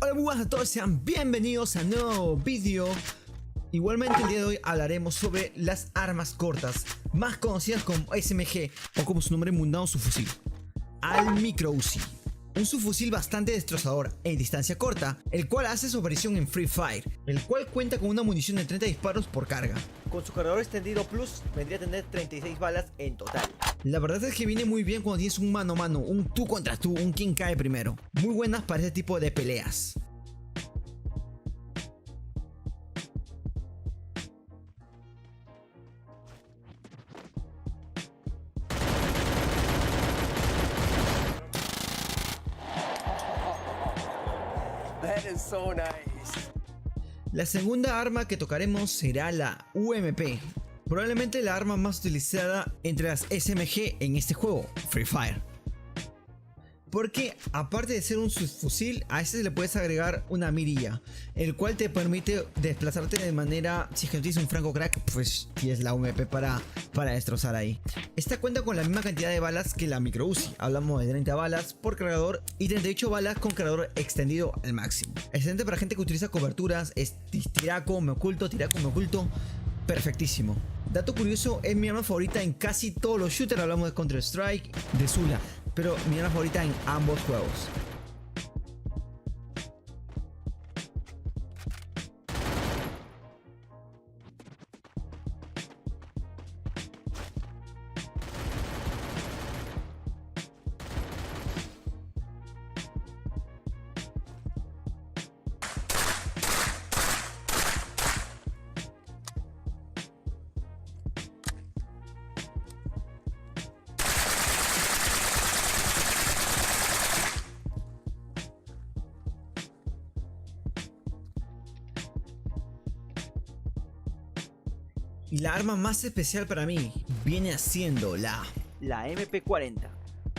Hola, muy buenas a todos, sean bienvenidos a un nuevo vídeo. Igualmente el día de hoy hablaremos sobre las armas cortas, más conocidas como SMG o como su nombre mundano, subfusil. Al micro Uzi, un subfusil bastante destrozador en distancia corta, el cual hace su aparición en Free Fire, el cual cuenta con una munición de 30 disparos por carga. Con su cargador extendido plus vendría a tener 36 balas en total. La verdad es que viene muy bien cuando tienes un mano a mano, un tú contra tú, un quien cae primero. Muy buenas para ese tipo de peleas. That is so nice. La segunda arma que tocaremos será la UMP, probablemente la arma más utilizada entre las SMG en este juego, Free Fire. Porque aparte de ser un subfusil, a este le puedes agregar una mirilla, el cual te permite desplazarte de manera, si es que no tienes un franco crack, pues tienes la UMP para destrozar ahí. Esta cuenta con la misma cantidad de balas que la micro Uzi, hablamos de 30 balas por cargador y 38 balas con cargador extendido al máximo. Excelente para gente que utiliza coberturas, es tiraco, me oculto, perfectísimo. Dato curioso, es mi arma favorita en casi todos los shooters, hablamos de Counter Strike, de Zula, pero mi arma favorita en ambos juegos. Y la arma más especial para mí viene siendo la MP40.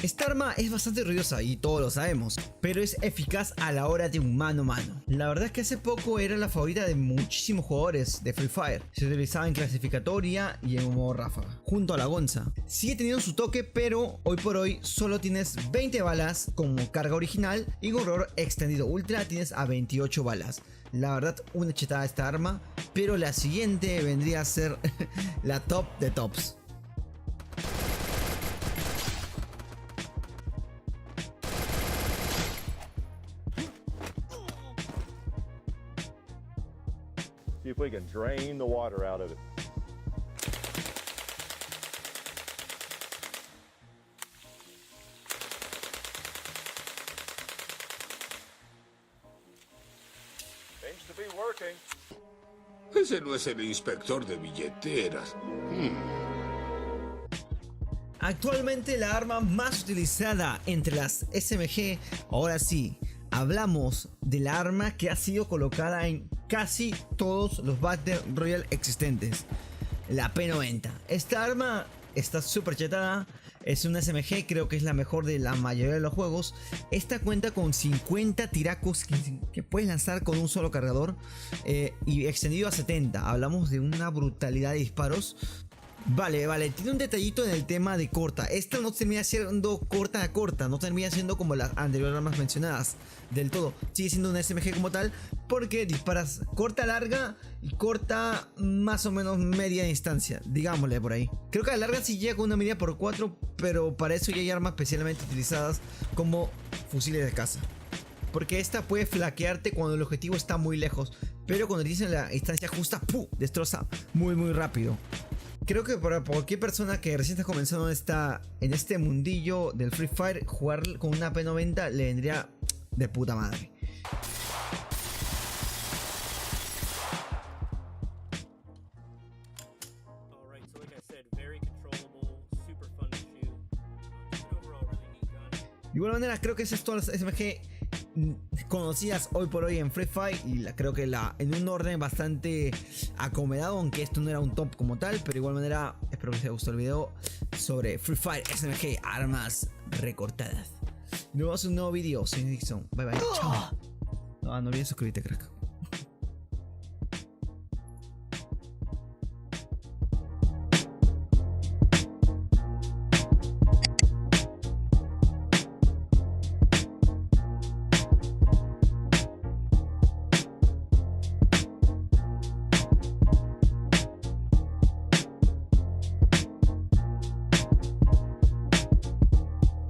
Esta arma es bastante ruidosa y todos lo sabemos, pero es eficaz a la hora de un mano a mano. La verdad es que hace poco era la favorita de muchísimos jugadores de Free Fire. Se utilizaba en clasificatoria y en modo ráfaga, junto a la Gonza. Sigue teniendo su toque, pero hoy por hoy solo tienes 20 balas como carga original y con cargador extendido ultra tienes a 28 balas. La verdad, una chetada esta arma, pero la siguiente vendría a ser la top de tops. See if we can drain the water out of it. Seems to be working. Ese no es el inspector de billeteras. Actualmente la arma más utilizada entre las SMG, ahora sí, hablamos de la arma que ha sido colocada en casi todos los Battle Royale existentes, la P90. Esta arma está súper chetada, es una SMG, creo que es la mejor de la mayoría de los juegos. Esta cuenta con 50 tiracos que puedes lanzar con un solo cargador y extendido a 70, hablamos de una brutalidad de disparos. Vale, tiene un detallito en el tema de corta. Esta no termina siendo corta a corta, no termina siendo como las anteriores armas mencionadas del todo. Sigue siendo una SMG como tal, porque disparas corta, larga y corta más o menos media distancia, digámosle por ahí. Creo que a la larga sí llega con una medida por 4, pero para eso ya hay armas especialmente utilizadas como fusiles de caza. Porque esta puede flaquearte cuando el objetivo está muy lejos, pero cuando tienes en la distancia justa, ¡pum!, destroza muy rápido. Creo que para cualquier persona que recién está comenzando en este mundillo del Free Fire, jugar con una P90 le vendría de puta madre. De igual manera, creo que esas son las SMG conocidas hoy por hoy en Free Fire, y creo que en un orden bastante acomodado, aunque esto no era un top como tal, pero de igual manera espero que les haya gustado el video sobre Free Fire SMG, armas recortadas. Nos vemos en un nuevo video. Soy Nixon, bye bye, chao. No olvides suscribirte, crack.